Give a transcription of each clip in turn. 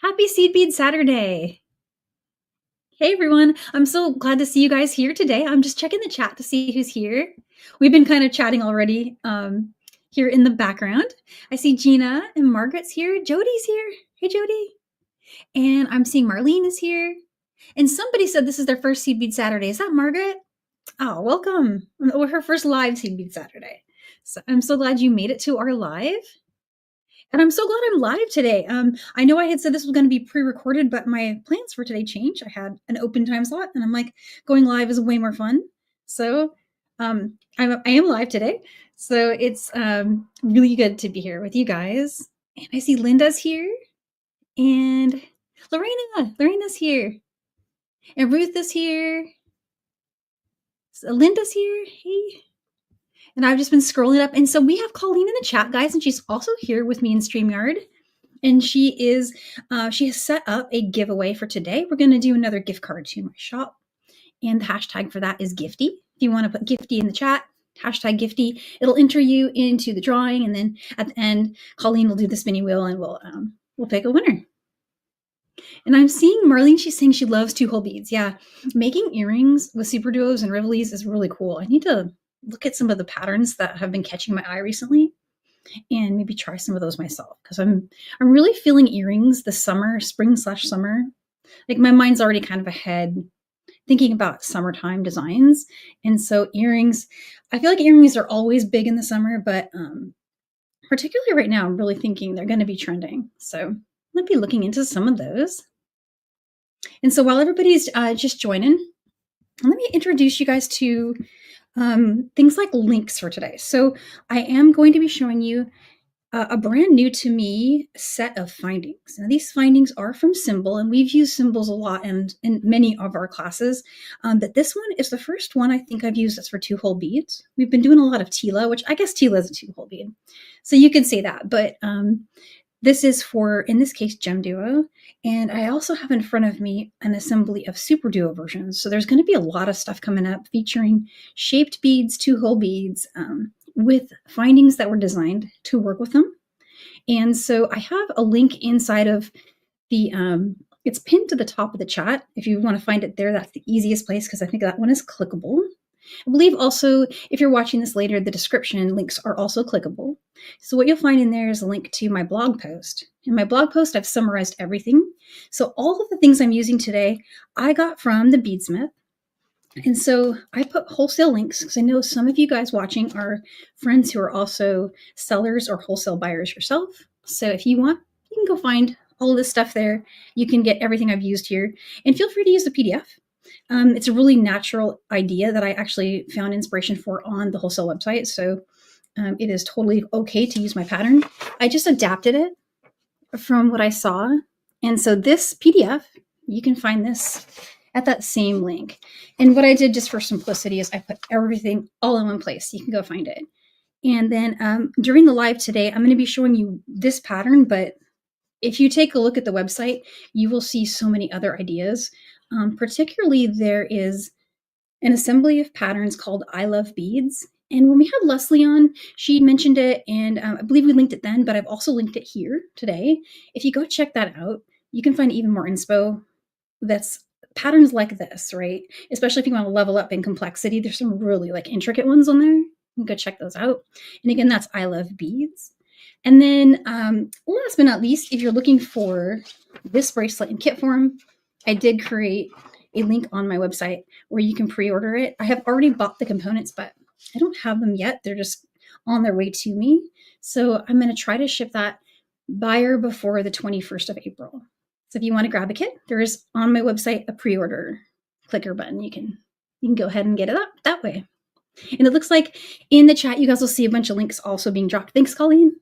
Happy Seed Bead Saturday. Hey everyone, I'm so glad to see you guys here today. I'm just checking the chat to see who's here. We've been kind of chatting already here in the background. I see Gina and Margaret's here. Jody's here. Hey Jody. And I'm seeing Marlene is here. And somebody said this is their first Seed Bead Saturday. Is that Margaret? Oh, welcome. Or her first live Seed Bead Saturday. So I'm so glad you made it to our live. And I'm so glad I'm live today. I know I had said this was going to be pre-recorded, but my plans for today changed. I had an open time slot, and I'm like, going live is way more fun. So I am live today. So it's really good to be here with you guys. And I see Linda's here, and Lorena's here, and Ruth is here. So Linda's here. Hey. And I've just been scrolling up. And so we have Colleen in the chat, guys, and she's also here with me in StreamYard. And she has set up a giveaway for today. We're going to do another gift card to my shop. And the hashtag for that is Gifty. If you want to put Gifty in the chat, hashtag Gifty, it'll enter you into the drawing. And then at the end, Colleen will do the spinning wheel and we'll pick a winner. And I'm seeing Marlene, she's saying she loves 2-hole beads. Yeah, making earrings with super duos and rivolis is really cool. I need to look at some of the patterns that have been catching my eye recently and maybe try some of those myself, because I'm really feeling earrings this summer, spring/summer. Like my mind's already kind of ahead thinking about summertime designs. And so earrings, I feel like earrings are always big in the summer, but particularly right now, I'm really thinking they're going to be trending. So I'll be looking into some of those. And so while everybody's just joining, let me introduce you guys to things like links for today. So I am going to be showing you a brand new to me set of findings. Now these findings are from Cymbal, and we've used Cymbals a lot in many of our classes. But this one is the first one I think I've used that's for 2-hole beads. We've been doing a lot of Tila, which I guess Tila is a 2-hole bead. So you can say that, but this is for, in this case, GemDuo. And I also have in front of me an assembly of Super Duo versions. So there's going to be a lot of stuff coming up featuring shaped beads, 2-hole beads, with findings that were designed to work with them. And so I have a link inside of the, it's pinned to the top of the chat. If you want to find it there, that's the easiest place, because I think that one is clickable. I believe also, if you're watching this later, the description links are also clickable. So what you'll find in there is a link to my blog post. In my blog post, I've summarized everything. So all of the things I'm using today, I got from the Beadsmith. And so I put wholesale links, because I know some of you guys watching are friends who are also sellers or wholesale buyers yourself. So if you want, you can go find all of this stuff there. You can get everything I've used here. And feel free to use the PDF. It's a really natural idea that I actually found inspiration for on the wholesale website. So it is totally okay to use my pattern. I just adapted it from what I saw. And so this PDF, you can find this at that same link. And what I did just for simplicity is I put everything all in one place. You can go find it. And then during the live today, I'm going to be showing you this pattern, but if you take a look at the website, you will see so many other ideas. Particularly, there is an assembly of patterns called I Love Beads. And when we had Leslie on, she mentioned it, and I believe we linked it then, but I've also linked it here today. If you go check that out, you can find even more inspo that's patterns like this, right? Especially if you want to level up in complexity. There's some really intricate ones on there. You can go check those out. And again, that's I Love Beads. And then last but not least, if you're looking for this bracelet in kit form, I did create a link on my website where you can pre-order it. I have already bought the components, but I don't have them yet. They're just on their way to me. So I'm going to try to ship that buyer before the 21st of April. So if you want to grab a kit, there is on my website a pre-order clicker button. You can go ahead and get it up that way. And it looks like in the chat, you guys will see a bunch of links also being dropped. Thanks, Colleen.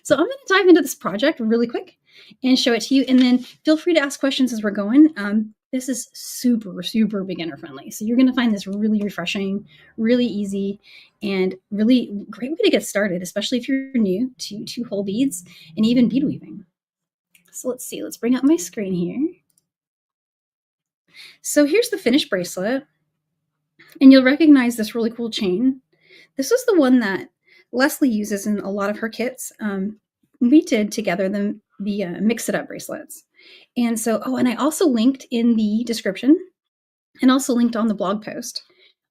So I'm going to dive into this project really quick and show it to you. And then feel free to ask questions as we're going. This is super, super beginner friendly. So you're going to find this really refreshing, really easy, and really great way to get started, especially if you're new to 2-hole beads and even bead weaving. So let's see, let's bring up my screen here. So here's the finished bracelet, and you'll recognize this really cool chain. This is the one that Leslie uses in a lot of her kits. We did together the the Mix It Up bracelets. And so, oh, and I also linked in the description and also linked on the blog post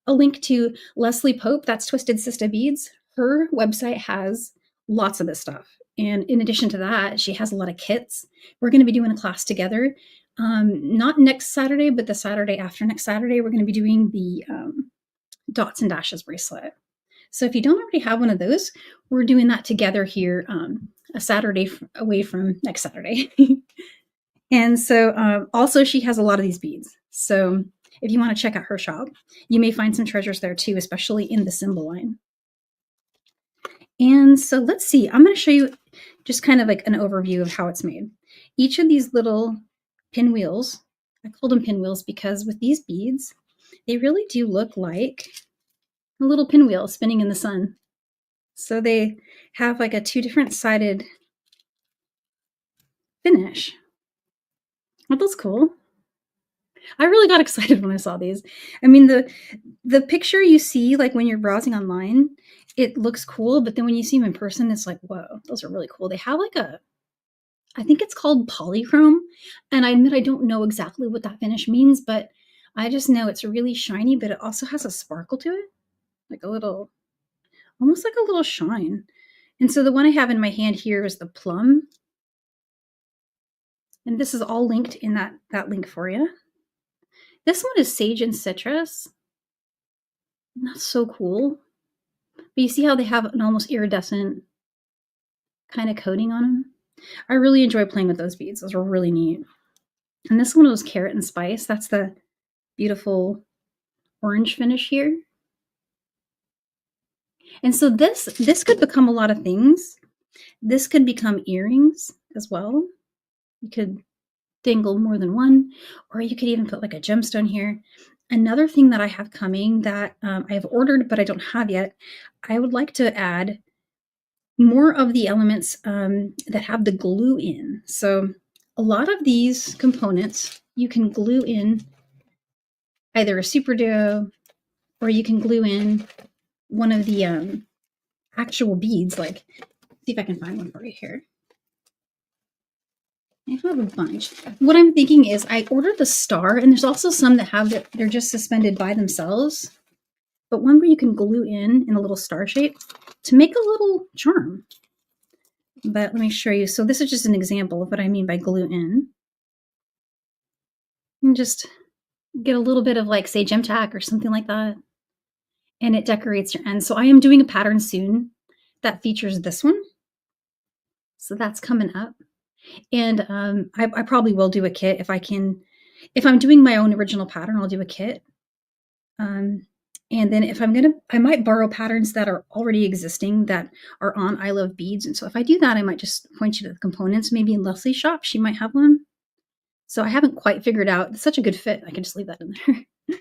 a link to Leslie Pope, that's Twisted Sista Beads. Her website has lots of this stuff. And in addition to that, she has a lot of kits. We're going to be doing a class together. Not next Saturday, but the Saturday after next Saturday, we're going to be doing the Dots and Dashes bracelet. So if you don't already have one of those, we're doing that together here a Saturday away from next Saturday. And so also she has a lot of these beads. So if you want to check out her shop, you may find some treasures there too, especially in the Cymbal line. And so let's see, I'm going to show you just kind of like an overview of how it's made. Each of these little pinwheels, I called them pinwheels because with these beads, they really do look like a little pinwheel spinning in the sun. So they have like a 2 different sided finish. Aren't those cool? I really got excited when I saw these. I mean, the picture you see, like when you're browsing online, it looks cool, but then when you see them in person, it's like, whoa, those are really cool. They have like I think it's called polychrome, and I admit I don't know exactly what that finish means, but I just know it's really shiny, but it also has a sparkle to it, like a little, almost like a little shine. And so the one I have in my hand here is the Plum, and this is all linked in that link for you. This one is Sage and Citrus. And that's so cool. But you see how they have an almost iridescent kind of coating on them? I really enjoy playing with those beads. Those are really neat. And this one was Carrot and Spice. That's the beautiful orange finish here. And so this could become a lot of things. This could become earrings as well. You could dangle more than one, or you could even put like a gemstone here. Another thing that I have coming that I have ordered but I don't have yet, I would like to add more of the elements that have the glue in. So a lot of these components you can glue in either a super duo, or you can glue in one of the actual beads. Like, see if I can find one for you here. I have a bunch. What I'm thinking is I ordered the star, and there's also some that have that they're just suspended by themselves, but one where you can glue in a little star shape to make a little charm. But let me show you. So this is just an example of what I mean by glue in. And just get a little bit of like, say, gem tack or something like that, and it decorates your end. So I am doing a pattern soon that features this one. So that's coming up. And I probably will do a kit if I can. If I'm doing my own original pattern, I'll do a kit. And then if I might borrow patterns that are already existing that are on I Love Beads. And so if I do that, I might just point you to the components. Maybe in Leslie's shop, she might have one. So I haven't quite figured out. It's such a good fit. I can just leave that in there. I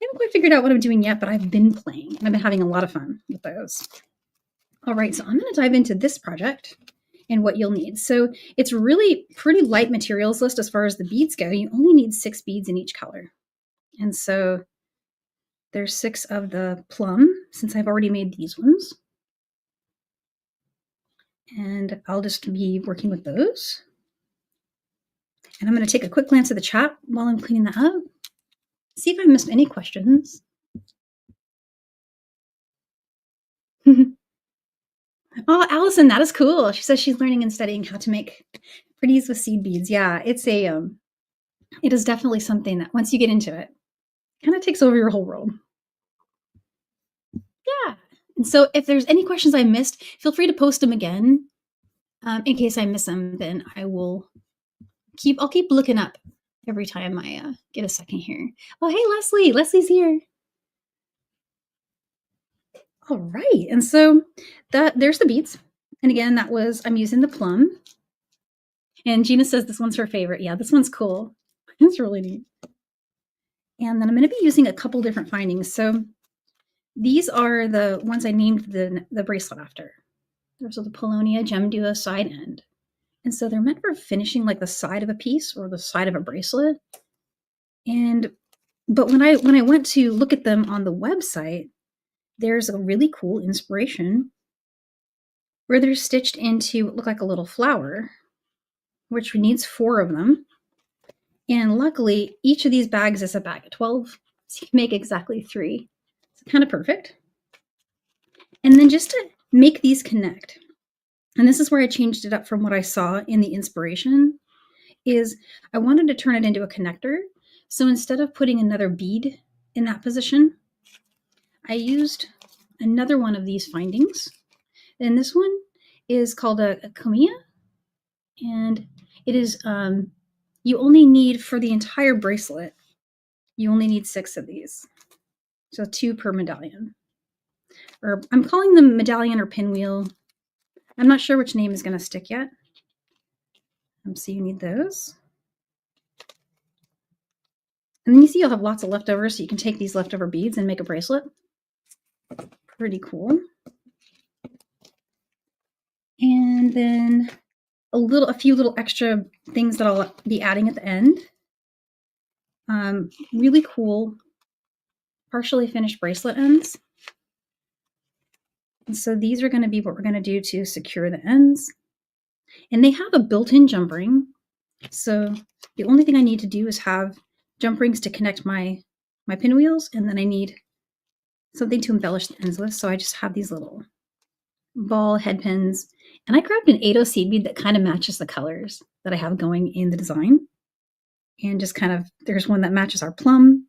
haven't quite figured out what I'm doing yet, but I've been playing and I've been having a lot of fun with those. All right, so I'm going to dive into this project and what you'll need. So it's really pretty light materials list as far as the beads go. You only need 6 beads in each color. And so there's 6 of the Plum, since I've already made these ones. And I'll just be working with those. And I'm going to take a quick glance at the chat while I'm cleaning that up. See if I missed any questions. Oh, Allison, that is cool. She says she's learning and studying how to make pretties with seed beads. Yeah, it's it is definitely something that once you get into it, kind of takes over your whole world. Yeah. And so if there's any questions I missed, feel free to post them again. In case I miss them, then I'll keep looking up every time I get a second here. Oh, hey, Leslie. Leslie's here. All right. And so there's the beads. And again, I'm using the Plum. And Gina says this one's her favorite. Yeah, this one's cool. It's really neat. And then I'm going to be using a couple different findings. So these are the ones I named the bracelet after. Those are the Polonia GemDuo side end. And so they're meant for finishing like the side of a piece or the side of a bracelet. But when I went to look at them on the website, there's a really cool inspiration where they're stitched into what look like a little flower. which needs 4 of them. And luckily, each of these bags is a bag of 12, so you can make exactly 3. It's kind of perfect. And then just to make these connect, and this is where I changed it up from what I saw in the inspiration, is I wanted to turn it into a connector. So instead of putting another bead in that position, I used another one of these findings. And this one is called a Kamiya. And it is, you only need, for the entire bracelet, you only need 6 of these. So 2 per medallion. Or I'm calling them medallion or pinwheel. I'm not sure which name is going to stick yet. So you need those. And then you see you'll have lots of leftovers, so you can take these leftover beads and make a bracelet. Pretty cool. And then a few little extra things that I'll be adding at the end. Really cool, partially finished bracelet ends. And so these are going to be what we're going to do to secure the ends. And they have a built-in jump ring. So the only thing I need to do is have jump rings to connect my pinwheels, and then I need something to embellish the ends with. So I just have these little ball head pins, and I grabbed an 80 seed bead that kind of matches the colors that I have going in the design. And just kind of, there's one that matches our plum,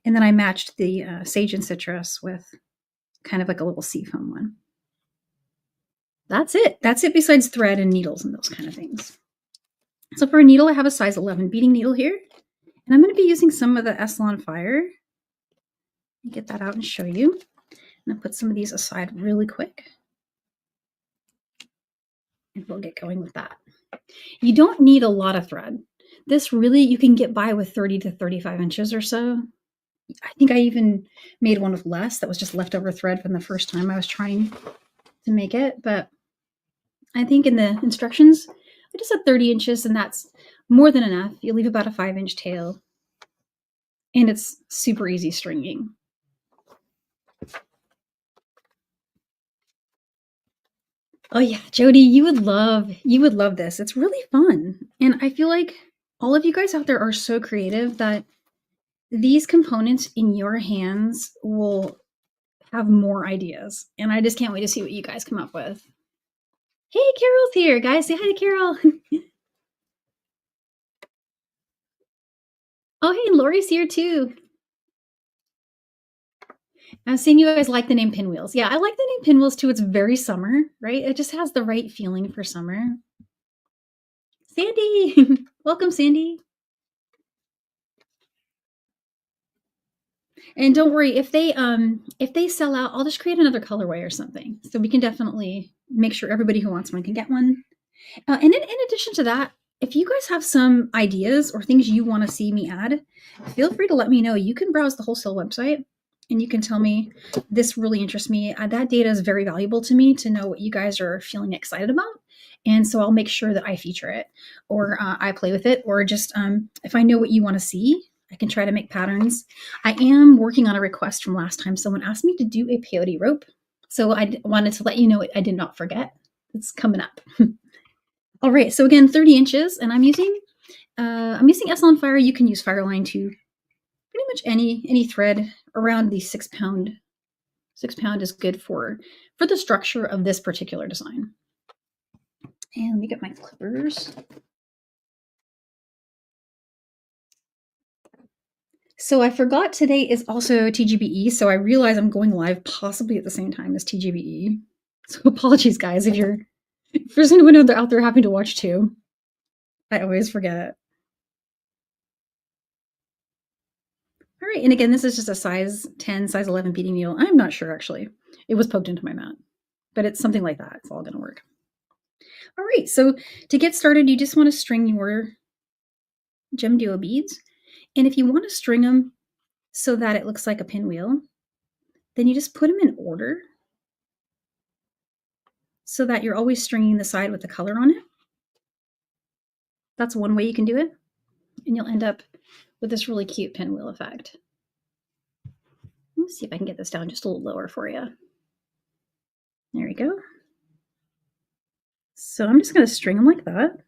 and then I matched the sage and citrus with kind of like a little seafoam one. That's it. That's it besides thread and needles and those kind of things. So for a needle, I have a size 11 beading needle here. And I'm going to be using some of the Essilon Fire. Get that out and show you. And I'll put some of these aside really quick. And we'll get going with that. You don't need a lot of thread. This really, you can get by with 30 to 35 inches or so. I think I even made one with less. That was just leftover thread from the first time I was trying to make it. But I think in the instructions, I just said 30 inches, and that's more than enough. You leave about a 5-inch tail, and it's super easy stringing. Oh yeah, Jody, you would love this. It's really fun. And I feel like all of you guys out there are so creative that these components in your hands will have more ideas. And I just can't wait to see what you guys come up with. Hey, Carol's here, guys. Say hi to Carol. Oh, hey, Lori's here too. I'm seeing you guys like the name Pinwheels. Yeah, I like the name Pinwheels too. It's very summer, right? It just has the right feeling for summer. Sandy! Welcome, Sandy. And don't worry, if they sell out, I'll just create another colorway or something. So we can definitely make sure everybody who wants one can get one. And in addition to that, if you guys have some ideas or things you want to see me add, feel free to let me know. You can browse the wholesale website and you can tell me, this really interests me. That data is very valuable to me to know what you guys are feeling excited about. And so I'll make sure that I feature it, or I play with it, or just if I know what you want to see, I can try to make patterns. I am working on a request from last time. Someone asked me to do a peyote rope. So I wanted to let you know I did not forget. It's coming up. All right, so again, 30 inches, and I'm using Essilon Fire. You can use Fireline too. Pretty much any thread around the 6 pound. 6 pound is good for the structure of this particular design. And let me get my clippers. So I forgot today is also TGBE, so I realize I'm going live possibly at the same time as TGBE. So apologies, guys, if there's anyone out there having to watch too. I always forget. All right, and again, this is just a size 10, size 11 beading needle. I'm not sure, actually. It was poked into my mat, but it's something like that. It's all going to work. All right, so to get started, you just want to string your GemDuo beads. And if you want to string them so that it looks like a pinwheel, then you just put them in order so that you're always stringing the side with the color on it. That's one way you can do it. And you'll end up with this really cute pinwheel effect. Let's see if I can get this down just a little lower for you. There we go. So I'm just going to string them like that.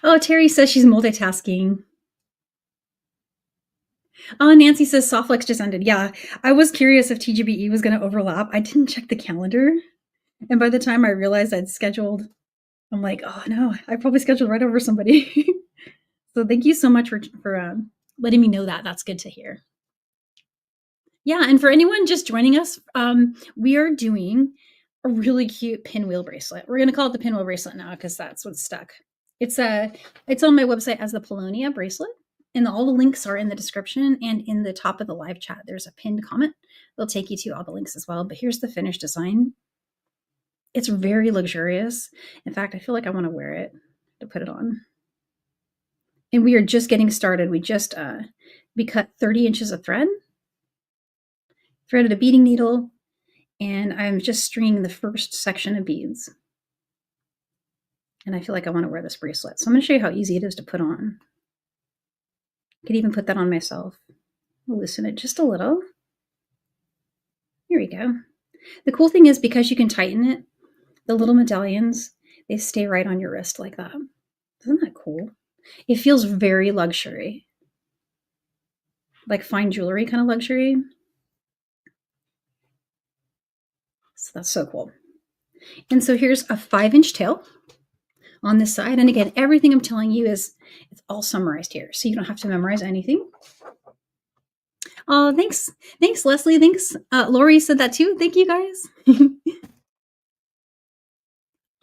Oh, Terry says she's multitasking. Oh, Nancy says Softflex just ended. Yeah, I was curious if TGBE was going to overlap. I didn't check the calendar. And by the time I realized I'd scheduled, I'm like, oh no, I probably scheduled right over somebody. So thank you so much for letting me know that. That's good to hear. Yeah, and for anyone just joining us, we are doing a really cute pinwheel bracelet. We're gonna call it the pinwheel bracelet now because that's what's stuck. It's on my website as the Polonia bracelet, and all the links are in the description and in the top of the live chat. There's a pinned comment. They'll take you to all the links as well. But here's the finished design. It's very luxurious. In fact, I feel like I want to wear it to put it on. And we are just getting started. We cut 30 inches of thread, threaded a beading needle, and I'm just stringing the first section of beads. And I feel like I want to wear this bracelet. So I'm going to show you how easy it is to put on. I could even put that on myself. Loosen it just a little. Here we go. The cool thing is because you can tighten it, the little medallions, they stay right on your wrist like that. Isn't that cool? It feels very luxury. Like fine jewelry kind of luxury. So that's so cool. And so here's a 5-inch tail on this side. And again, everything I'm telling you it's all summarized here. So you don't have to memorize anything. Oh, thanks. Thanks, Leslie. Thanks. Lori said that too. Thank you guys.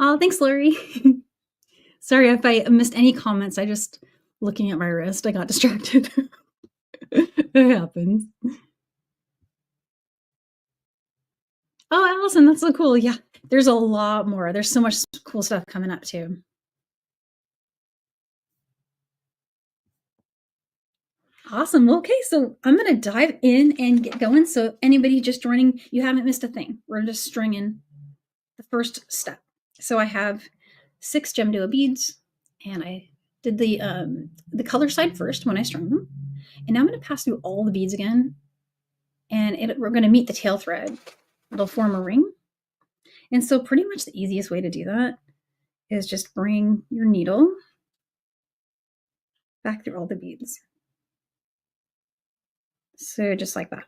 Oh, thanks, Lori. Sorry if I missed any comments. I just looking at my wrist, I got distracted. It happens. Oh, Allison, that's so cool. Yeah, there's a lot more. There's so much cool stuff coming up too. Awesome. Okay, so I'm going to dive in and get going. So anybody just joining, you haven't missed a thing. We're just stringing the first step. So I have 6 GemDuo beads, and I did the color side first when I strung them. And now I'm going to pass through all the beads again, and we're going to meet the tail thread. It'll form a ring. And so pretty much the easiest way to do that is just bring your needle back through all the beads. So just like that.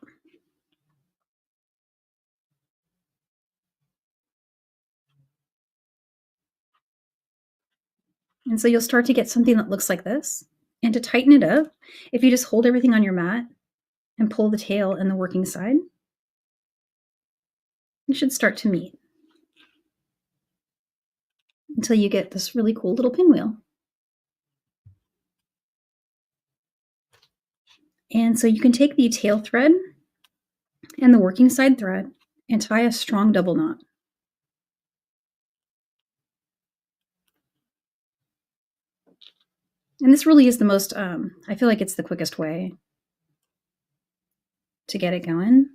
And so you'll start to get something that looks like this. And to tighten it up, if you just hold everything on your mat and pull the tail and the working side, you should start to meet until you get this really cool little pinwheel. And so you can take the tail thread and the working side thread and tie a strong double knot. And this really is the most, I feel like it's the quickest way to get it going.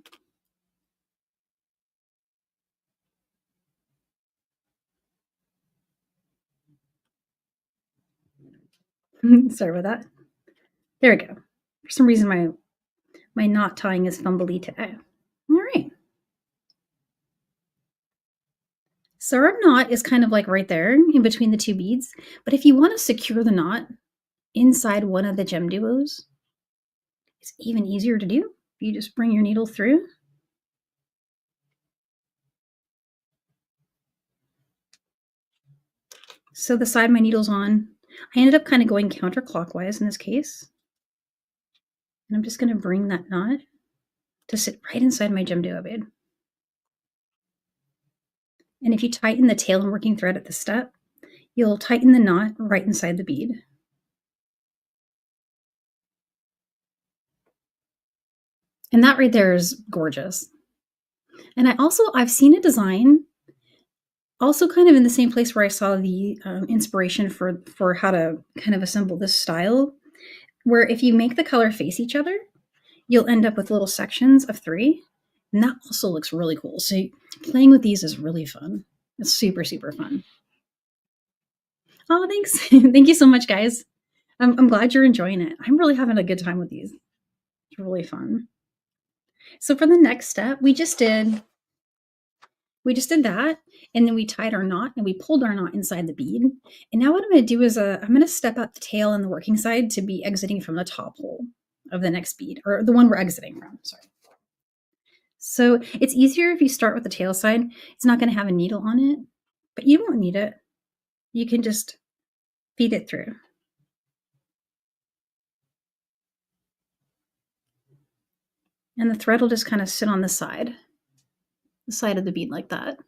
Sorry about that. There we go. For some reason, my knot tying is fumbly today. All right. So our knot is kind of like right there in between the 2 beads. But if you want to secure the knot inside one of the GemDuos, it's even easier to do. You just bring your needle through. So the side my needle's on, I ended up kind of going counterclockwise in this case. And I'm just going to bring that knot to sit right inside my GemDuo bead. And if you tighten the tail and working thread at the step, you'll tighten the knot right inside the bead. And that right there is gorgeous. And I've seen a design also kind of in the same place where I saw the inspiration for how to kind of assemble this style, where if you make the color face each other, you'll end up with little sections of 3. And that also looks really cool. So playing with these is really fun. It's super, super fun. Oh, thanks. Thank you so much, guys. I'm glad you're enjoying it. I'm really having a good time with these. It's really fun. So for the next step, we just did we just did that, and then we tied our knot and we pulled our knot inside the bead. And now what I'm going to do is I'm going to step out the tail and the working side to be exiting from the top hole of the next bead, or the one we're exiting from, sorry. So it's easier if you start with the tail side. It's not going to have a needle on it, but you won't need it. You can just feed it through. And the thread will just kind of sit on the side of the bead like that.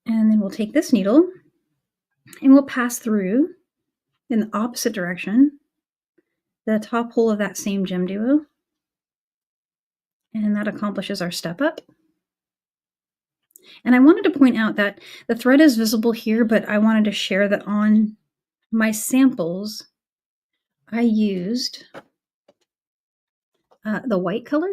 And then we'll take this needle and we'll pass through in the opposite direction the top hole of that same GemDuo. And that accomplishes our step up. And I wanted to point out that the thread is visible here, but I wanted to share that on my samples, I used the white color.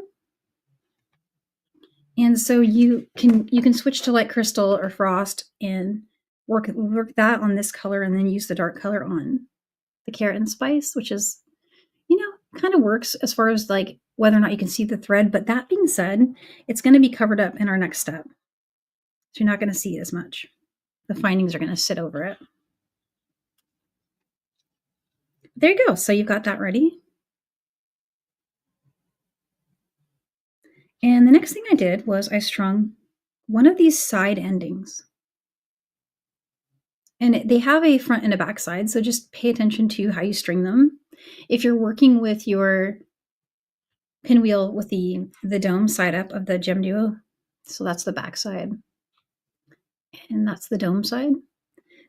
And so you can switch to like crystal or frost and work that on this color and then use the dark color on the carrot and spice, which is, you know, kind of works as far as like whether or not you can see the thread. But that being said, it's going to be covered up in our next step. So you're not going to see it as much. The findings are going to sit over it. There you go. So you've got that ready. And the next thing I did was I strung one of these side endings. And they have a front and a back side, so just pay attention to how you string them. If you're working with your pinwheel with the dome side up of the GemDuo, so that's the back side, and that's the dome side,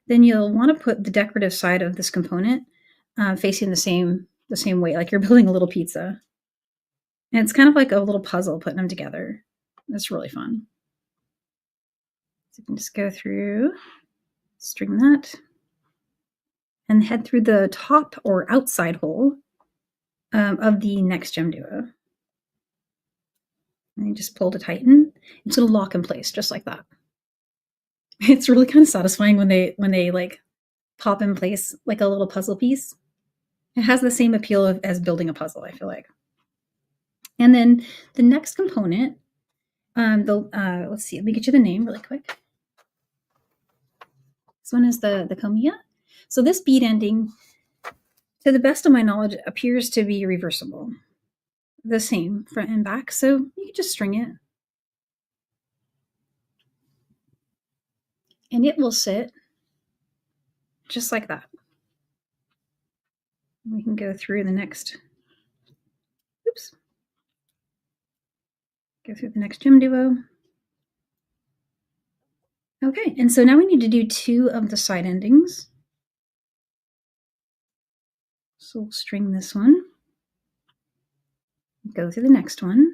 then you'll want to put the decorative side of this component facing the same way, like you're building a little pizza. And it's kind of like a little puzzle putting them together. It's really fun. So you can just go through, string that, and head through the top or outside hole of the next GemDuo. And you just pull to tighten. It's going to lock in place just like that. It's really kind of satisfying when they like pop in place like a little puzzle piece. It has the same appeal as building a puzzle, I feel like. And then the next component, let's see, let me get you the name really quick. This one is the Comia. So this bead ending, to the best of my knowledge, appears to be reversible. The same front and back, so you can just string it. And it will sit just like that. We can go through the next, go through the next GemDuo. Okay, and so now we need to do 2 of the side endings. So we'll string this one, go through the next one,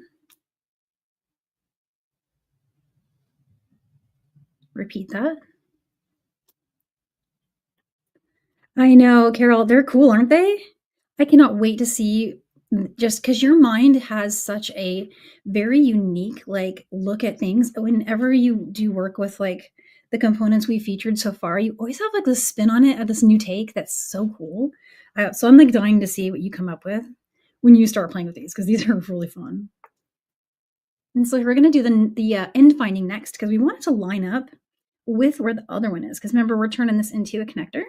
repeat that. I know, Carol, they're cool, aren't they? I cannot wait to see, just because your mind has such a very unique like look at things. Whenever you do work with like the components we featured so far, you always have like this spin on it, this new take that's so cool. So I'm like dying to see what you come up with when you start playing with these, because these are really fun. And so we're going to do the end finding next, because we want it to line up with where the other one is, because remember, we're turning this into a connector.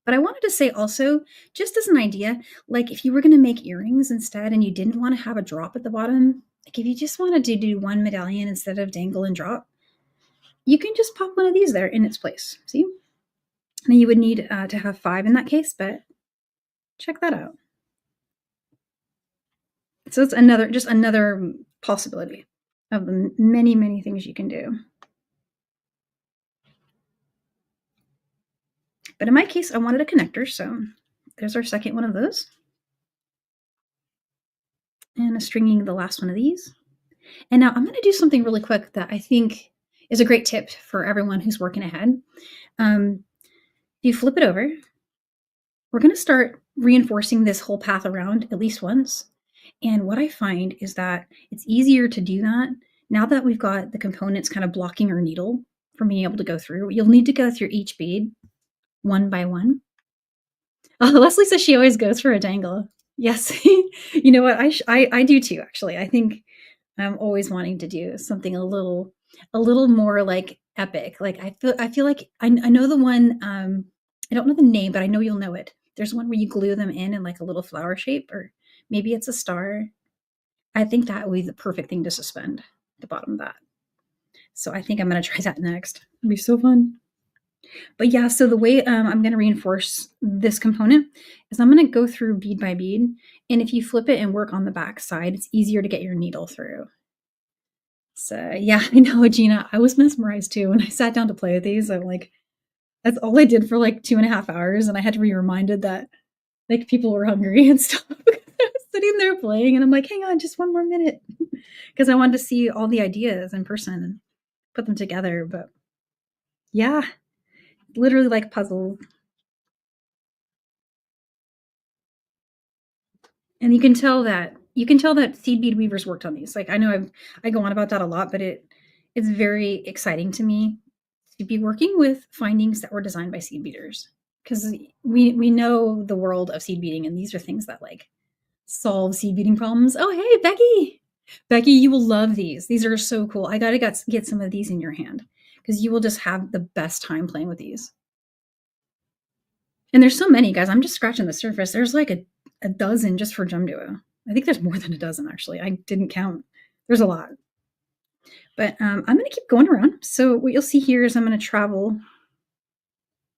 But I wanted to say also, just as an idea, like if you were going to make earrings instead and you didn't want to have a drop at the bottom, like if you just wanted to do one medallion instead of dangle and drop, you can just pop one of these there in its place. See? And you would need to have 5 in that case, but check that out. So it's just another possibility of the many, many things you can do. But in my case, I wanted a connector, so there's our second one of those. And I'm stringing the last one of these. And now I'm going to do something really quick that I think is a great tip for everyone who's working ahead. If you flip it over, we're going to start reinforcing this whole path around at least once. And what I find is that it's easier to do that now that we've got the components kind of blocking our needle from being able to go through. You'll need to go through each bead one by one. Leslie says she always goes for a dangle. Yes. You know what? I do too, actually. I think I'm always wanting to do something a little more like epic. Like I feel like I know the one I don't know the name, but I know you'll know it. There's one where you glue them in like a little flower shape, or maybe it's a star. I think that would be the perfect thing to suspend at the bottom of that. So I think I'm going to try that next. It'll be so fun. But yeah, so the way I'm going to reinforce this component is I'm going to go through bead by bead. And if you flip it and work on the back side, it's easier to get your needle through. So yeah, I know, Gina, I was mesmerized too. When I sat down to play with these, I'm like, that's all I did for like 2.5 hours. And I had to be reminded that like people were hungry and stuff. I was sitting there playing and I'm like, hang on, just one more minute. Because I wanted to see all the ideas in person and put them together. But yeah, literally like puzzles. And you can tell that seed bead weavers worked on these. Like I go on about that a lot, but it's very exciting to me to be working with findings that were designed by seed beaters, because we know the world of seed beading, and these are things that like solve seed beading problems. Oh hey Becky, Becky, you will love these. These are so cool. I gotta get some of these in your hand because you will just have the best time playing with these. And there's so many, guys. I'm just scratching the surface. There's like a dozen just for GemDuo. I think there's more than a dozen, actually. I didn't count. There's a lot. But I'm going to keep going around. So what you'll see here is I'm going to travel,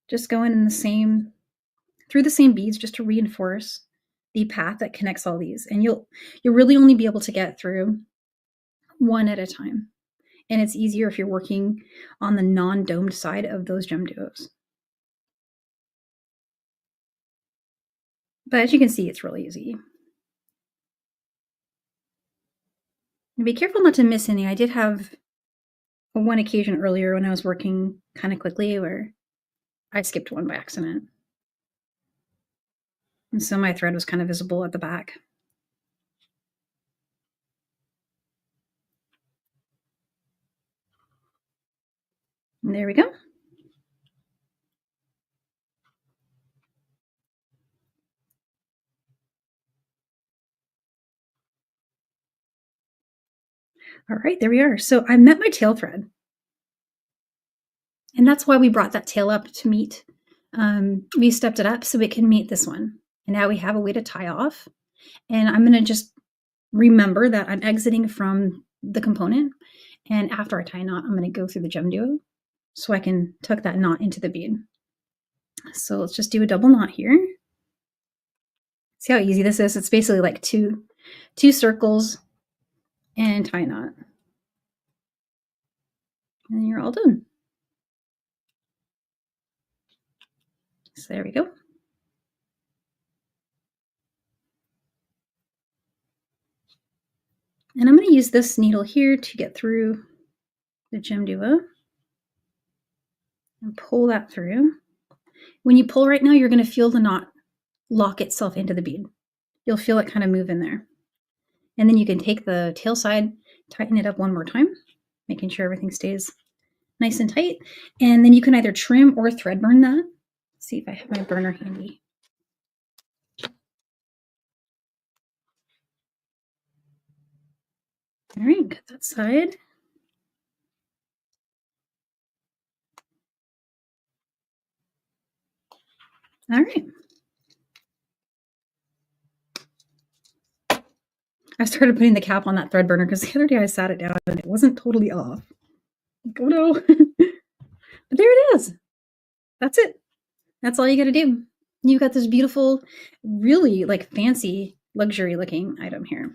just going in through the same beads, just to reinforce the path that connects all these. And you'll really only be able to get through one at a time. And it's easier if you're working on the non-domed side of those GemDuos. But as you can see, it's really easy. And be careful not to miss any. I did have one occasion earlier when I was working kind of quickly where I skipped one by accident. And so my thread was kind of visible at the back. And there we go. All right, there we are. So I met my tail thread. And that's why we brought that tail up to meet. We stepped it up so it can meet this one. And now we have a way to tie off. And I'm going to just remember that I'm exiting from the component. And after I tie a knot, I'm going to go through the GemDuo so I can tuck that knot into the bead. So let's just do a double knot here. See how easy this is? It's basically like two circles and tie a knot. And you're all done. So there we go. And I'm going to use this needle here to get through the GemDuo and pull that through. When you pull right now, you're going to feel the knot lock itself into the bead. You'll feel it kind of move in there. And then you can take the tail side, tighten it up one more time, making sure everything stays nice and tight. And then you can either trim or thread burn that. Let's see if I have my burner handy. All right, cut that side. All right. I started putting the cap on that thread burner because the other day I sat it down and it wasn't totally off. Like, oh no. But there it is. That's it. That's all you got to do. You've got this beautiful, really like fancy, luxury looking item here.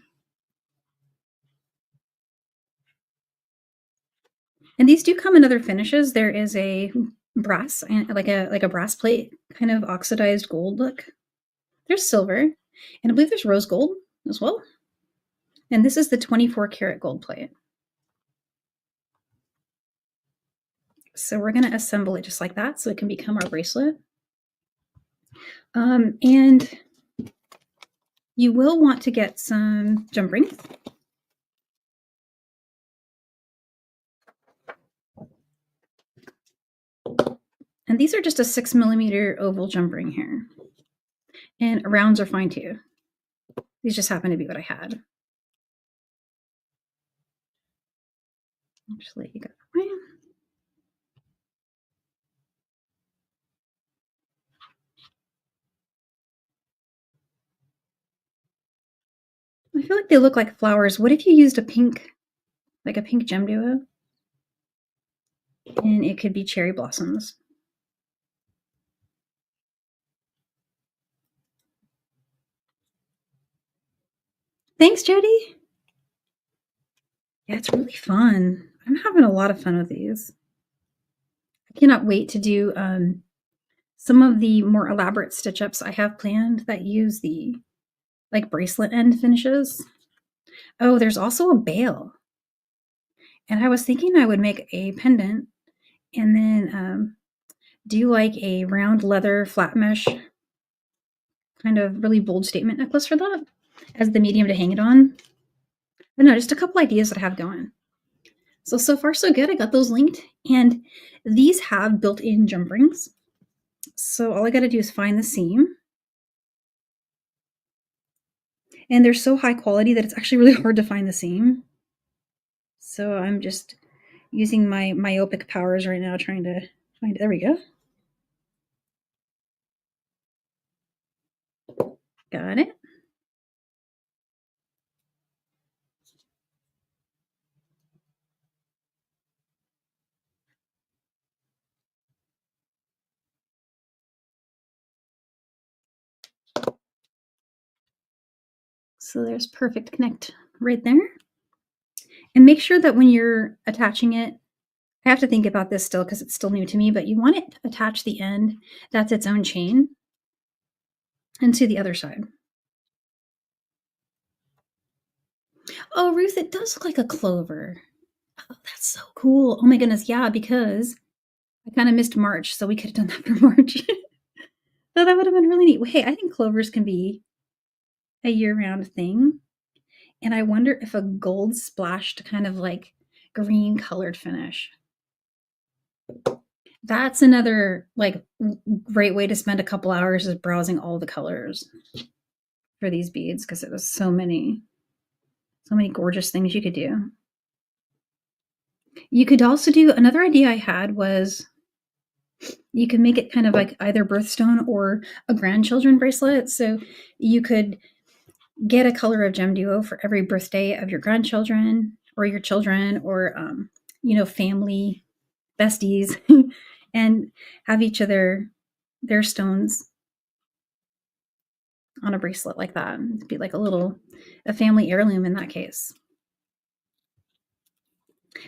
And these do come in other finishes. There is a brass, like a brass plate, kind of oxidized gold look. There's silver, and I believe there's rose gold as well. And this is the 24 karat gold plate. So we're going to assemble it just like that so it can become our bracelet. And you will want to get some jump rings. And these are just a 6mm oval jump ring here. And rounds are fine too. These just happen to be what I had. Actually, you got away. I feel like they look like flowers. What if you used a pink, like a pink GemDuo? And it could be cherry blossoms. Thanks, Jody. Yeah, it's really fun. I'm having a lot of fun with these. I cannot wait to do some of the more elaborate stitch ups I have planned that use the like bracelet end finishes. Oh, there's also a bail. And I was thinking I would make a pendant and then do like a round leather flat mesh kind of really bold statement necklace for that as the medium to hang it on. I don't know, just a couple ideas that I have going. So far so good. I got those linked, and these have built-in jump rings. So all I got to do is find the seam. And they're so high quality that it's actually really hard to find the seam. So I'm just using my myopic powers right now trying to find it. There we go. Got it. So there's perfect connect right there. And make sure that when you're attaching it, I have to think about this still because it's still new to me, but you want it to attach the end. That's its own chain. And to the other side. Oh, Ruth, it does look like a clover. Oh, that's so cool. Oh my goodness, yeah, because I kind of missed March, so we could have done that for March. So that would have been really neat. Hey, I think clovers can be a year-round thing. And I wonder if a gold splashed kind of like green colored finish. That's another like great way to spend a couple hours is browsing all the colors for these beads because it was so many gorgeous things you could do. You could also do another idea I had was you could make it kind of like either birthstone or a grandchildren bracelet. So you could get a color of GemDuo for every birthday of your grandchildren or your children or family besties and have each of their stones on a bracelet like that. It'd be like a family heirloom in that case.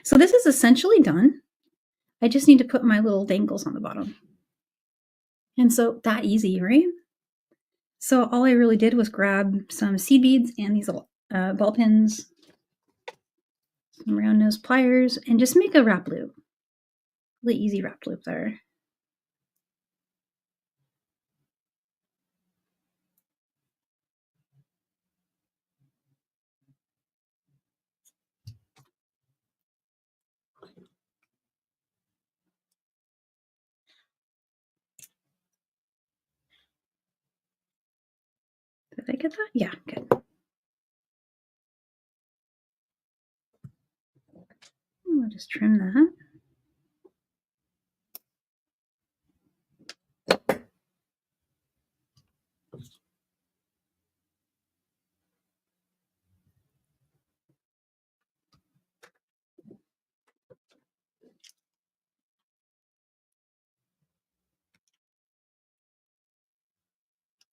So this is essentially done. I just need to put my little dangles on the bottom. And so that easy, right? So all I really did was grab some seed beads and these little ball pins, some round nose pliers, and just make a wrap loop. Really easy wrap loop there. Did I get that? Yeah, good. I'll just trim that.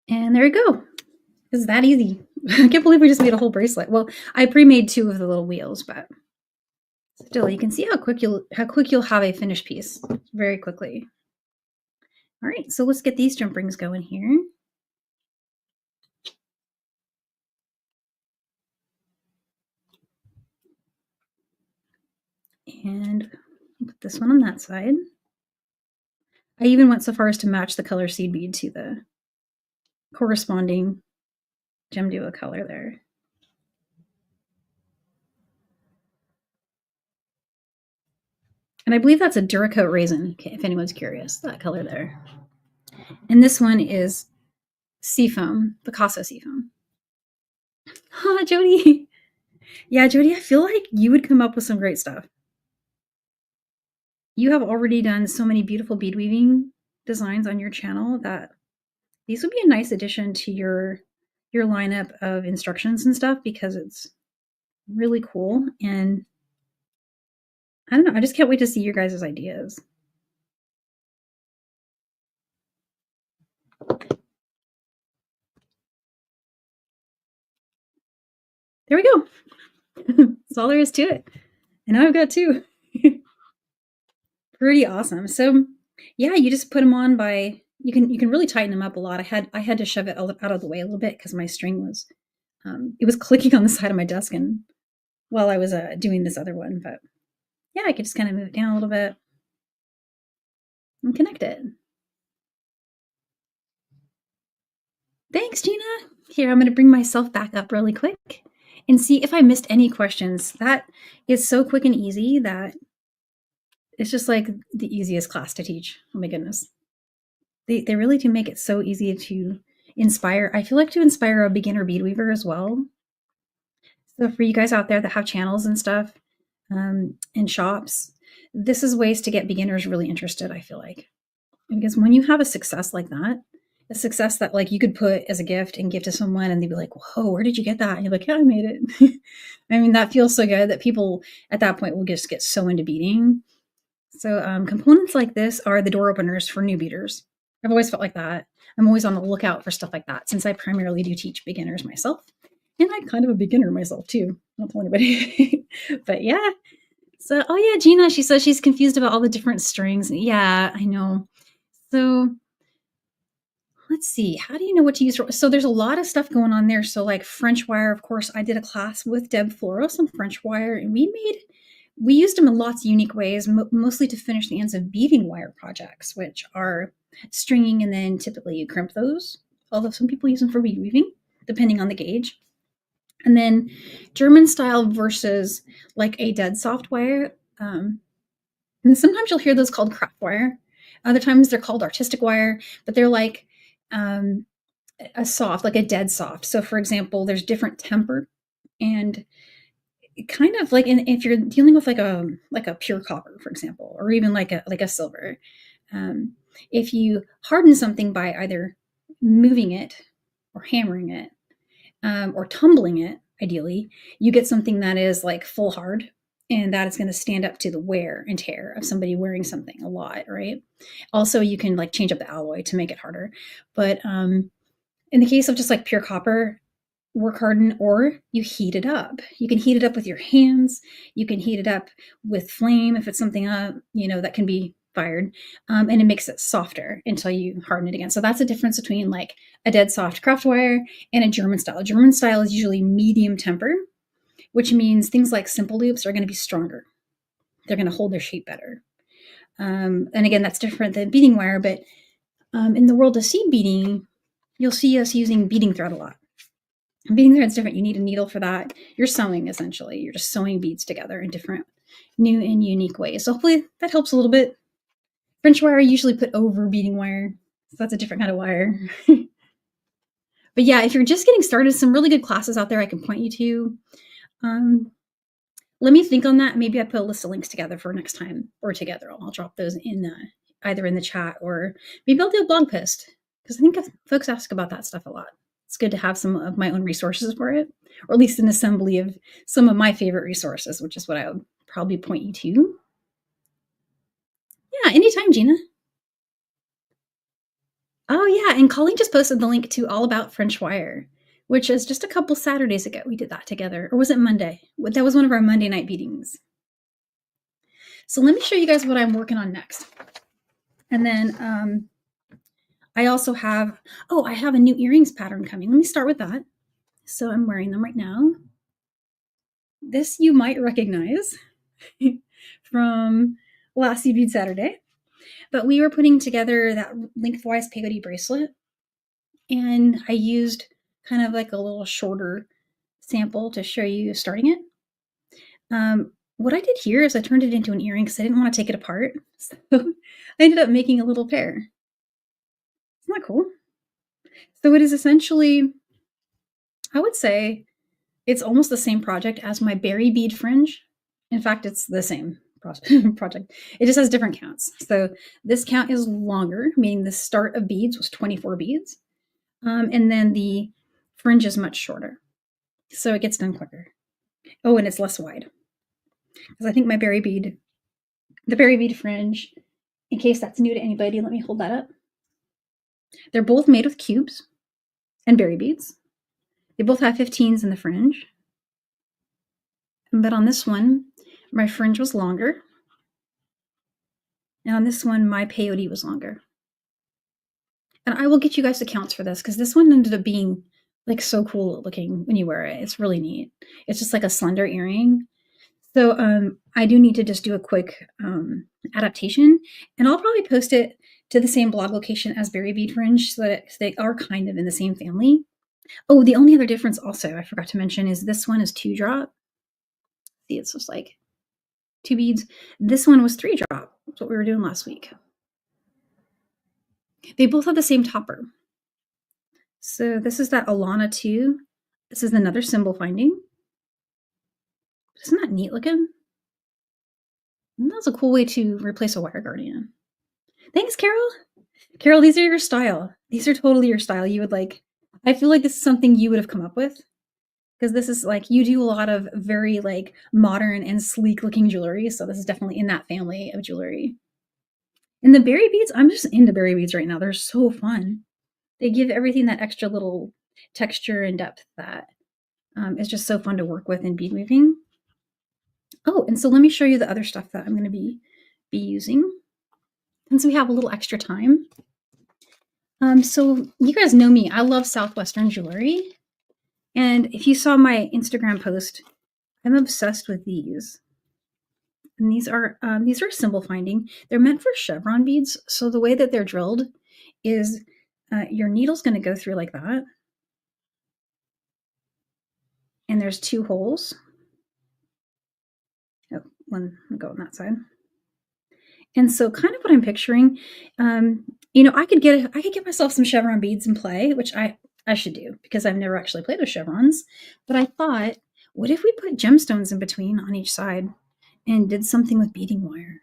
And there you go. It's that easy. I can't believe we just made a whole bracelet. Well, I pre-made 2 of the little wheels, but still, you can see how quick you'll have a finished piece very quickly. All right, so let's get these jump rings going here. And put this one on that side. I even went so far as to match the color seed bead to the corresponding GemDuo color there. And I believe that's a Duracoat raisin, if anyone's curious, that color there. And this one is Seafoam, Picasso Seafoam. Huh, Jody. Yeah, Jody, I feel like you would come up with some great stuff. You have already done so many beautiful bead weaving designs on your channel that these would be a nice addition to your lineup of instructions and stuff because it's really cool. And I don't know, I just can't wait to see your guys' ideas. There we go. That's all there is to it. And I've got two. Pretty awesome. So yeah, you just put them on by you can really tighten them up a lot. I had to shove it out of the way a little bit because my string was it was clicking on the side of my desk and while I was doing this other one, but yeah, I could just kind of move it down a little bit and connect it. Thanks, Gina. Here, I'm going to bring myself back up really quick and see if I missed any questions. That is so quick and easy that it's just like the easiest class to teach. Oh my goodness. They really do make it so easy to inspire. I feel like to inspire a beginner bead weaver as well. So for you guys out there that have channels and stuff and shops, this is ways to get beginners really interested, I feel like. Because when you have a success like that, a success that like you could put as a gift and give to someone and they'd be like, whoa, where did you get that? And you're like, yeah, I made it. I mean, that feels so good that people at that point will just get so into beading. So components like this are the door openers for new beaders. I've always felt like that. I'm always on the lookout for stuff like that since I primarily do teach beginners myself. And I'm kind of a beginner myself too. Not tell anybody. But yeah. So, oh yeah, Gina, she says she's confused about all the different strings. Yeah, I know. So let's see. How do you know what to use? So there's a lot of stuff going on there. So like French wire, of course, I did a class with Deb Floros on French wire, and we used them in lots of unique ways, mostly to finish the ends of beading wire projects, which are stringing and then typically you crimp those. Although some people use them for bead weaving, depending on the gauge. And then German style versus like a dead soft wire. And sometimes you'll hear those called craft wire. Other times they're called artistic wire, but they're like a soft, like a dead soft. So for example, there's different temper and kind of like if you're dealing with like a pure copper, for example, or even like a silver, if you harden something by either moving it or hammering it or tumbling it, ideally, you get something that is like full hard and that is going to stand up to the wear and tear of somebody wearing something a lot, right? Also, you can like change up the alloy to make it harder. But in the case of just like pure copper, work harden, or you heat it up. You can heat it up with your hands. You can heat it up with flame if it's something that can be fired, and it makes it softer until you harden it again. So that's a difference between like a dead soft craft wire and a German style. A German style is usually medium temper, which means things like simple loops are going to be stronger. They're going to hold their shape better. And again, that's different than beading wire, but in the world of seed beading, you'll see us using beading thread a lot. Beading thread's different. You need a needle for that. You're sewing, essentially. You're just sewing beads together in different new and unique ways. So hopefully that helps a little bit. French wire I usually put over beading wire. So that's a different kind of wire. But yeah, if you're just getting started, some really good classes out there I can point you to. Let me think on that. Maybe I put a list of links together for next time or together. I'll drop those in either in the chat or maybe I'll do a blog post because I think folks ask about that stuff a lot. It's good to have some of my own resources for it, or at least an assembly of some of my favorite resources, which is what I would probably point you to. Yeah, anytime, Gina. Oh, yeah, and Colleen just posted the link to All About French Wire, which is just a couple Saturdays ago. We did that together. Or was it Monday? That was one of our Monday night beatings. So let me show you guys what I'm working on next. And then I also have, I have a new earrings pattern coming. Let me start with that. So I'm wearing them right now. This you might recognize from last Bead Saturday. But we were putting together that lengthwise peyote bracelet. And I used kind of like a little shorter sample to show you starting it. What I did here is I turned it into an earring because I didn't want to take it apart. So I ended up making a little pair. Isn't that cool? So it is essentially, I would say, It's almost the same project as my berry bead fringe. In fact, it's the same project. It just has different counts. So this count is longer, meaning the start of beads was 24 beads. And then the fringe is much shorter. So it gets done quicker. Oh, and it's less wide. Because I think the berry bead fringe, in case that's new to anybody, let me hold that up. They're both made with cubes and berry beads. They both have 15s in the fringe. But on this one, my fringe was longer. And on this one, my peyote was longer. And I will get you guys the counts for this because this one ended up being like so cool looking when you wear it. It's really neat. It's just like a slender earring. So I do need to just do a quick adaptation, and I'll probably post it to the same blog location as Berry Bead Fringe so that they are kind of in the same family. Oh, the only other difference also I forgot to mention is this one is 2-drop. See, it's just like 2 beads. This one was 3-drop. That's what we were doing last week. They both have the same topper. So this is that Alana 2. This is another symbol finding. Isn't that neat looking? And that's a cool way to replace a wire guardian. Thanks, Carol. Carol, these are your style. These are totally your style. You would like, I feel like this is something you would have come up with. Because this is like, you do a lot of very like modern and sleek looking jewelry. So this is definitely in that family of jewelry. And the berry beads, I'm just into berry beads right now. They're so fun. They give everything that extra little texture and depth that is just so fun to work with in bead weaving. Oh, and so let me show you the other stuff that I'm going to be using since we have a little extra time. So you guys know me. I love Southwestern jewelry. And if you saw my Instagram post, I'm obsessed with these. And these are symbol finding. They're meant for chevron beads. So the way that they're drilled is your needle's going to go through like that. And there's 2 holes. Oh, one will go on that side. And so kind of what I'm picturing, I could get myself some chevron beads and play, which I should do because I've never actually played with chevrons. But I thought, what if we put gemstones in between on each side and did something with beading wire?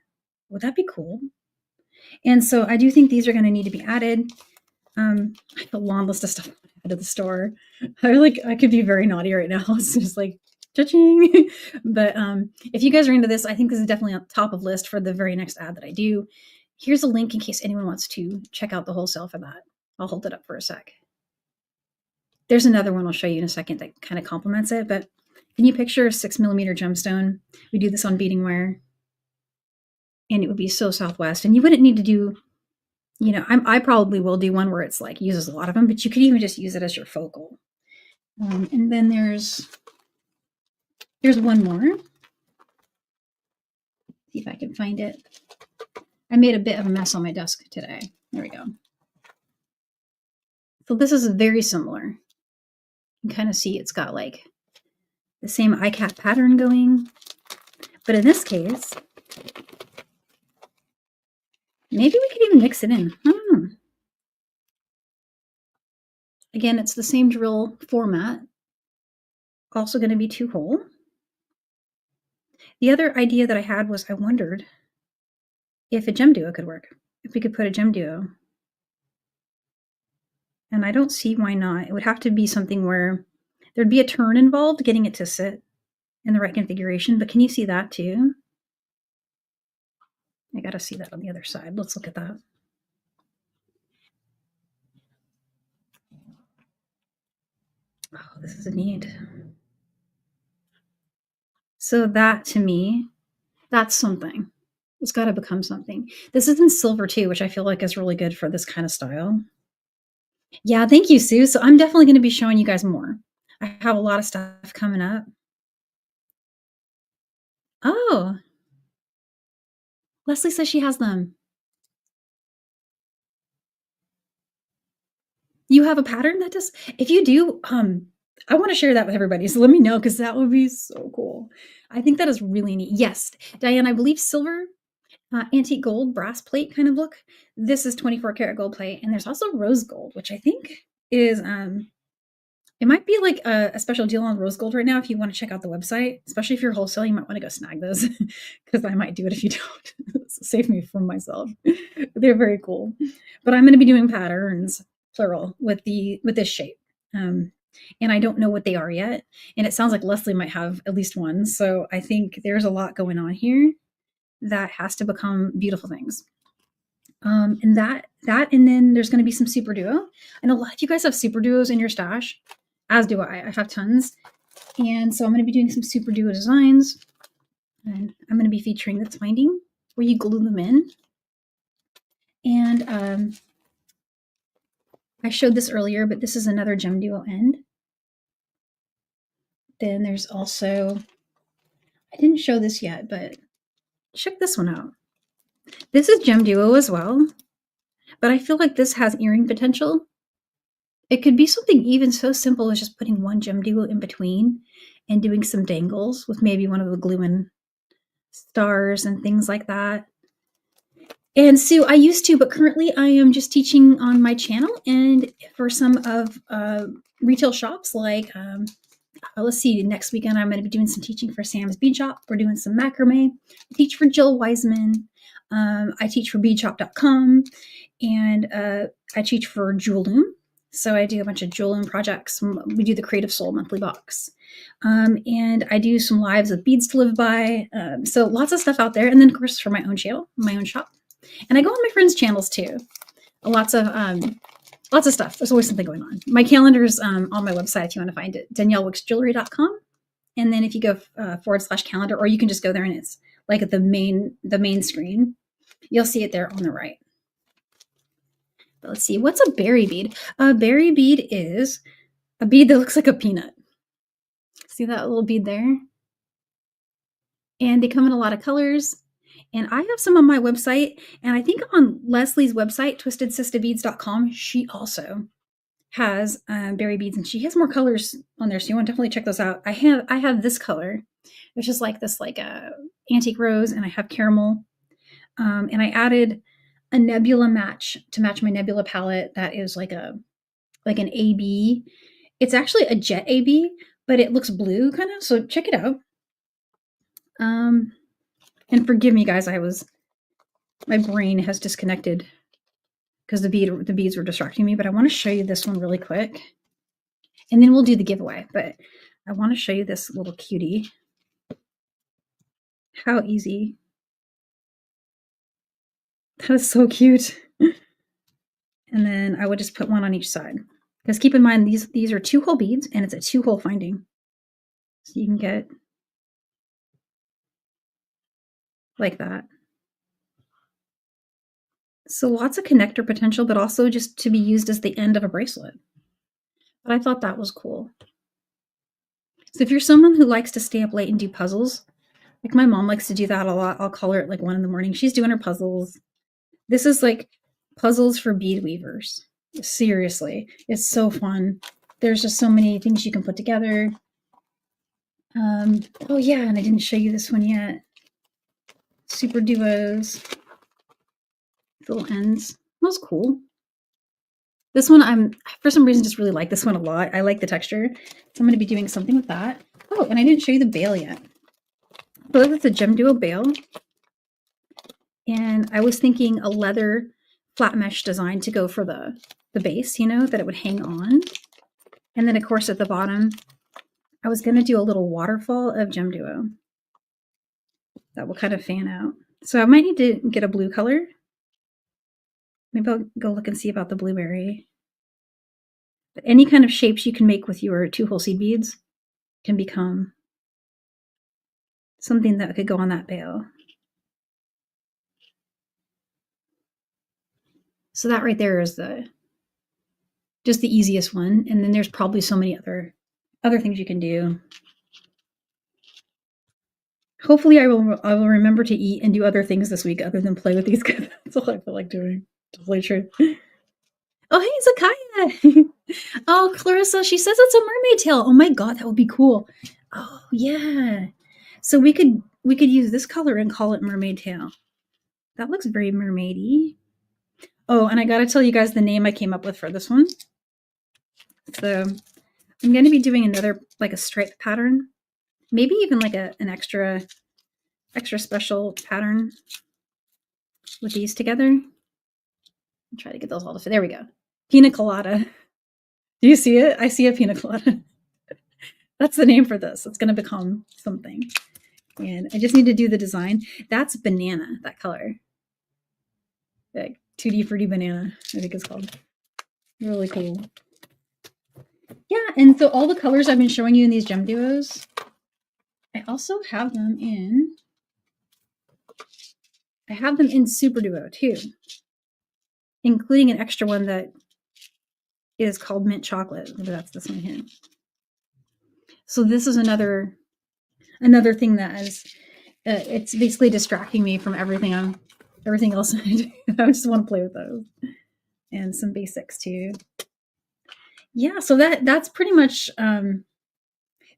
Would that be cool? And so I do think these are going to need to be added. I have a long list of stuff out of the store. I could be very naughty right now. It's just like, cha-ching. But if you guys are into this, I think this is definitely on top of list for the very next ad that I do. Here's a link in case anyone wants to check out the wholesale for that. I'll hold it up for a sec. There's another one I'll show you in a second that kind of complements it, but can you picture a 6mm gemstone? We do this on beading wire, and it would be so Southwest, and you wouldn't need to do, I probably will do one where it's like uses a lot of them, but you could even just use it as your focal. And then there's one more. See if I can find it. I made a bit of a mess on my desk today. There we go. So this is very similar. You can kind of see it's got like the same ICAT pattern going. But in this case, maybe we could even mix it in. I don't know. Again, it's the same drill format. Also going to be 2-hole. The other idea that I had was I wondered if a GemDuo could work. If we could put a GemDuo. And I don't see why not. It would have to be something where there'd be a turn involved getting it to sit in the right configuration. But can you see that too? I got to see that on the other side. Let's look at that. Oh, this is neat. So that to me, that's something. It's got to become something. This is in silver too, which I feel like is really good for this kind of style. Yeah, thank you, Sue. So I'm definitely going to be showing you guys more. I have a lot of stuff coming up. Oh, Leslie says she has them. You have a pattern that does? If you do, I want to share that with everybody. So let me know because that would be so cool. I think that is really neat. Yes, Diane, I believe silver, antique gold, brass plate kind of look. This is 24 karat gold plate. And there's also rose gold, which I think is It might be like a special deal on rose gold right now if you want to check out the website, especially if you're wholesale. You might want to go snag those because I might do it if you don't. Save me from myself. They're very cool. But I'm going to be doing patterns, plural, with this shape. And I don't know what they are yet. And it sounds like Leslie might have at least one. So I think there's a lot going on here that has to become beautiful things. And and then there's going to be some super duo. And a lot of you guys have super duos in your stash, as do I. I have tons. And so I'm going to be doing some super duo designs. And I'm going to be featuring the binding where you glue them in. And I showed this earlier, but this is another GemDuo end. Then there's also, I didn't show this yet, but check this one out. This is GemDuo as well, but I feel like this has earring potential. It could be something even so simple as just putting one GemDuo in between and doing some dangles with maybe one of the glue-in stars and things like that. And so I used to, but currently I am just teaching on my channel and for some of retail shops like, let's see, next weekend I'm going to be doing some teaching for Sam's Bead Shop. We're doing some macrame. I teach for Jill Wiseman. I teach for beadshop.com and I teach for Jewel Loom. So I do a bunch of Jewel Loom projects. We do the Creative Soul monthly box. And I do some lives with beads to live by. So lots of stuff out there. And then of course for my own channel, my own shop. And I go on my friends' channels too. Lots of stuff. There's always something going on. My calendar's on my website if you want to find it, DanielleWickesJewelry.com. And then if you go /calendar, or you can just go there and it's like at the main screen, you'll see it there on the right. But let's see, what's a berry bead? A berry bead is a bead that looks like a peanut. See that little bead there? And they come in a lot of colors. And I have some on my website, and I think on Leslie's website, twistedsistabeads.com, she also has berry beads, and she has more colors on there, so you want to definitely check those out. I have this color, which is like this antique rose, and I have caramel, and I added a nebula match to match my nebula palette. That is like an AB. It's actually a jet AB, but it looks blue kind of. So check it out. And forgive me, guys, my brain has disconnected because the beads were distracting me, but I want to show you this one really quick. And then we'll do the giveaway, but I want to show you this little cutie. How easy. That is so cute. And then I would just put one on each side. Because keep in mind, these are 2-hole beads, and it's a 2-hole finding. So you can get like that. So lots of connector potential, but also just to be used as the end of a bracelet. But I thought that was cool. So if you're someone who likes to stay up late and do puzzles, like my mom likes to do that a lot. I'll call her at like 1 in the morning. She's doing her puzzles. This is like puzzles for bead weavers. Seriously, it's so fun. There's just so many things you can put together. Oh yeah, and I didn't show you this one yet. Super duos. Little ends. That was cool. This one for some reason just really like this one a lot. I like the texture. So I'm going to be doing something with that. Oh, and I didn't show you the bail yet. So that's a GemDuo bail. And I was thinking a leather flat mesh design to go for the base, that it would hang on. And then of course at the bottom, I was going to do a little waterfall of GemDuo that will kind of fan out. So I might need to get a blue color. Maybe I'll go look and see about the blueberry. But any kind of shapes you can make with your 2-hole seed beads can become something that could go on that bail. So that right there is just the easiest one. And then there's probably so many other things you can do. Hopefully I will remember to eat and do other things this week other than play with these guys. That's all I feel like doing. Totally true. Oh, hey, Zakaya. Oh, Clarissa, she says it's a mermaid tail. Oh my God, that would be cool. Oh yeah. So we could use this color and call it mermaid tail. That looks very mermaidy. Oh, and I gotta tell you guys the name I came up with for this one. So I'm going to be doing another, like a stripe pattern, maybe even like an extra special pattern with these together. I'll try to get those all to fit. There we go. Pina colada. Do you see it? I see a pina colada. That's the name for this. It's going to become something. And I just need to do the design. That's banana, that color. Like Tutti Frutti Banana, I think it's called. Really cool. Yeah, and so all the colors I've been showing you in these GemDuos, I also have them in Super Duo too, including an extra one that is called Mint Chocolate. Maybe that's this one here. So this is another thing that is, it's basically distracting me from everything else I do. I just want to play with those and some basics too. Yeah, so that's pretty much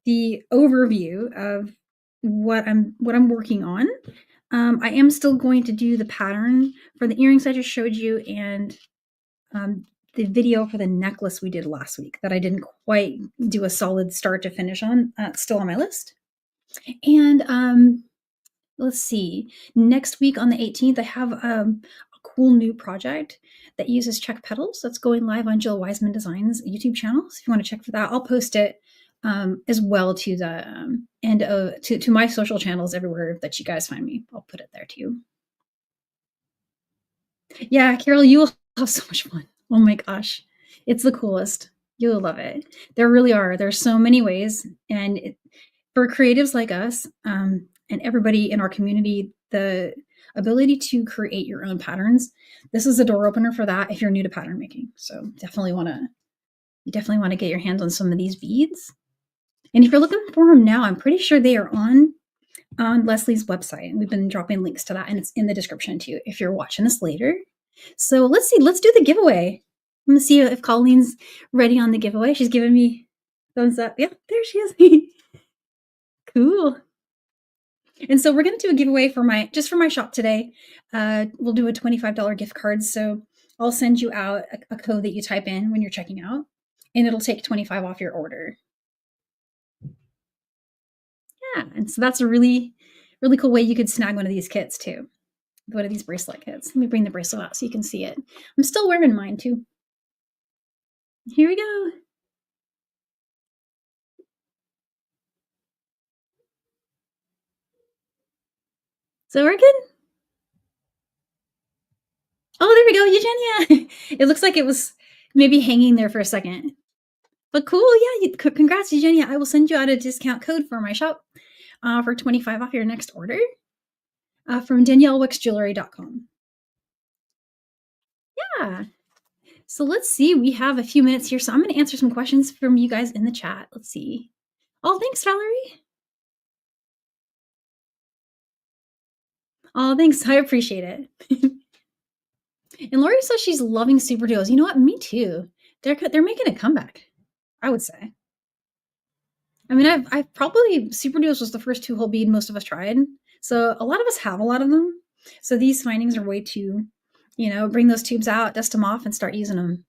the overview of what I'm working on. I am still going to do the pattern for the earrings I just showed you, and the video for the necklace we did last week that I didn't quite do a solid start to finish on. Still on my list. And let's see. Next week on the 18th, I have a cool new project that uses check petals that's going live on Jill Wiseman Designs YouTube channel. So if you want to check for that, I'll post it as well to the to my social channels everywhere that you guys find me. I'll put it there too. Yeah, Carol, you will have so much fun. Oh my gosh, it's the coolest. You'll love it. There really are. There's so many ways, and for creatives like us and everybody in our community, the ability to create your own patterns, this is a door opener for that if you're new to pattern making. So definitely want to get your hands on some of these beads. And if you're looking for them now, I'm pretty sure they are on Leslie's website, and we've been dropping links to that, and it's in the description too if you're watching this later. So let's see, let's do the giveaway. I'm gonna see if Colleen's ready on the giveaway. She's giving me thumbs up. Yeah, there she is. Cool. And so we're gonna do a giveaway for my shop today. We'll do a $25 gift card. So I'll send you out a code that you type in when you're checking out, and it'll take 25 off your order. Yeah, and so that's a really, really cool way you could snag one of these kits too. One of these bracelet kits. Let me bring the bracelet out so you can see it. I'm still wearing mine too. Here we go. Is that working? Oh, there we go, Eugenia. It looks like it was maybe hanging there for a second. But cool, yeah, congrats, Eugenia. I will send you out a discount code for my shop for 25 off your next order from DanielleWickesJewelry.com. Yeah. So let's see. We have a few minutes here, so I'm going to answer some questions from you guys in the chat. Let's see. Oh, thanks, Valerie. Oh, thanks. I appreciate it. And Lori says she's loving Super Duos. You know what? Me too. They're making a comeback, I would say. I mean, I've probably Super Duos was the first 2-hole bead most of us tried. So a lot of us have a lot of them. So these findings are way to, bring those tubes out, dust them off, and start using them.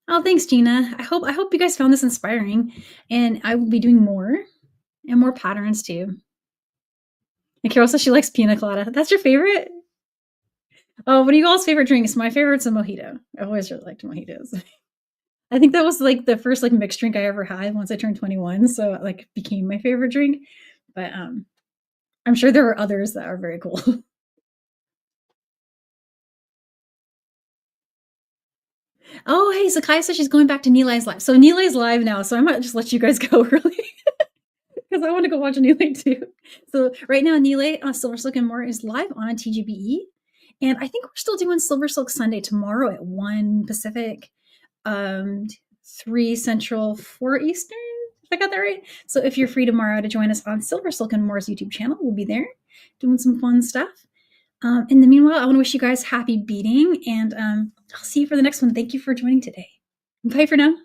Oh, thanks, Gina. I hope you guys found this inspiring, and I will be doing more and more patterns too. And Carol says she likes pina colada. That's your favorite? Oh, what are you all's favorite drinks? My favorite's a mojito. I've always really liked mojitos. I think that was like the first like mixed drink I ever had once I turned 21. So like became my favorite drink. But I'm sure there are others that are very cool. Oh, hey, Sakai says she's going back to Nilai's live. So Nilai's live now, so I might just let you guys go early. Because I want to go watch Nilay too. So right now, Nilay Silver Silk and More is live on TGBE. And I think we're still doing Silver Silk Sunday tomorrow at 1 Pacific, 3 Central, 4 Eastern, if I got that right. So if you're free tomorrow to join us on Silver Silk and More's YouTube channel, we'll be there doing some fun stuff. In the meanwhile, I want to wish you guys happy beading, and I'll see you for the next one. Thank you for joining today. Bye for now.